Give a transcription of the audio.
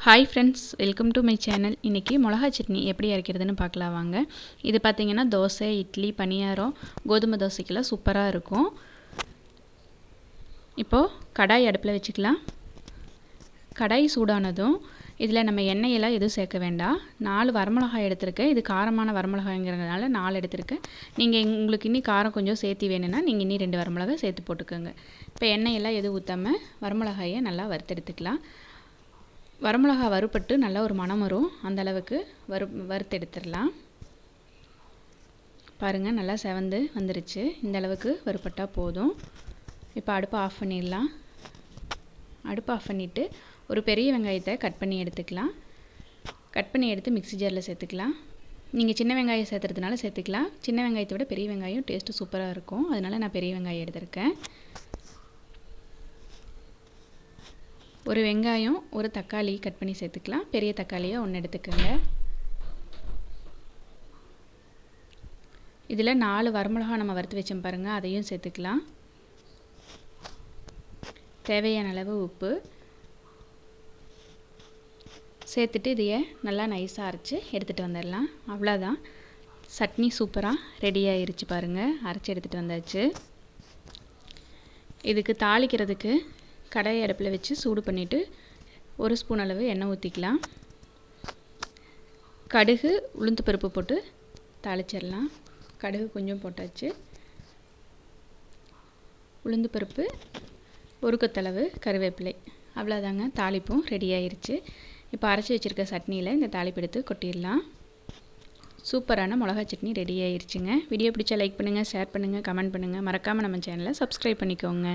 Hi friends, welcome to my channel. இன்றைக்கி மிளகா சட்னி எப்படி அரைக்கிறதுன்னு பார்க்கலாம் வாங்க. இது பார்த்திங்கன்னா தோசை, இட்லி, பணியாரம், கோதுமை தோசைக்கெல்லாம் சூப்பராக இருக்கும். இப்போது கடாய் அடுப்பில் வச்சுக்கலாம். கடாய் சூடானதும் இதில் நம்ம எண்ணெயெல்லாம் எதுவும் சேர்க்க வேண்டாம். 4 வரமிளகாய் எடுத்திருக்கேன். இது காரமான வரமிளகாய்ங்கிறதுனால 4 எடுத்திருக்கேன். நீங்கள் உங்களுக்கு இன்னி காரம் கொஞ்சம் சேர்த்து வேணும்னா நீங்கள் இன்னி 2 வரமிளகாய் சேர்த்து போட்டுக்கோங்க. இப்போ எண்ணெயெல்லாம் எதுவும் ஊற்றாமல் வரமிளகாயை நல்லா வறுத்தெடுத்துக்கலாம். வரமிளகா வறுபட்டு நல்லா ஒரு மணம் வரும், அந்தளவுக்கு வறுத்து எடுத்துடலாம். பாருங்கள், நல்லா செவந்து வந்துருச்சு. இந்த அளவுக்கு வறுபட்டால் போதும். இப்போ அடுப்பை ஆஃப் பண்ணிடலாம். அடுப்பை ஆஃப் பண்ணிவிட்டு ஒரு பெரிய வெங்காயத்தை கட் பண்ணி எடுத்துக்கலாம். கட் பண்ணி எடுத்து மிக்ஸி ஜாரில் சேர்த்துக்கலாம். நீங்கள் சின்ன வெங்காயம் சேர்த்துறதுனால சேர்த்துக்கலாம். சின்ன வெங்காயத்தை விட பெரிய வெங்காயம் டேஸ்ட்டு சூப்பராக இருக்கும். அதனால் நான் பெரிய வெங்காயம் எடுத்திருக்கேன். ஒரு வெங்காயம், ஒரு தக்காளி கட் பண்ணி சேர்த்துக்கலாம். பெரிய தக்காளியை 1 எடுத்துக்கோங்க. இதில் 4 வரமிளகா நம்ம வறுத்து வச்சோம் பாருங்கள், அதையும் சேர்த்துக்கலாம். தேவையான அளவு உப்பு சேர்த்துட்டு இதையே நல்லா நைஸாக அரைச்சி எடுத்துகிட்டு வந்துடலாம். அவ்வளோதான், சட்னி சூப்பராக ரெடி ஆயிருச்சு பாருங்கள். அரைச்சி எடுத்துகிட்டு வந்தாச்சு. இதுக்கு தாளிக்கிறதுக்கு கடாய் அடுப்பில் வச்சு சூடு பண்ணிவிட்டு 1 ஸ்பூன் அளவு எண்ணெய் ஊற்றிக்கலாம். கடுகு, உளுந்து பருப்பு போட்டு தாளிச்சிடலாம். கடுகு கொஞ்சம் போட்டாச்சு. உளுந்து பருப்பு, 1 கொத்தளவு கருவேப்பிலை. அவ்வளோதாங்க, தாளிப்பும் ரெடி ஆயிருச்சு. இப்போ அரைச்சி வச்சுருக்க சட்னியில் இந்த தாளிப்பு எடுத்து கொட்டிடலாம். சூப்பரான மிளகா சட்னி ரெடி ஆயிருச்சுங்க. வீடியோ பிடிச்சா லைக் பண்ணுங்கள், ஷேர் பண்ணுங்கள், கமெண்ட் பண்ணுங்கள். மறக்காமல் நம்ம சேனலை சப்ஸ்கிரைப் பண்ணிக்கோங்க.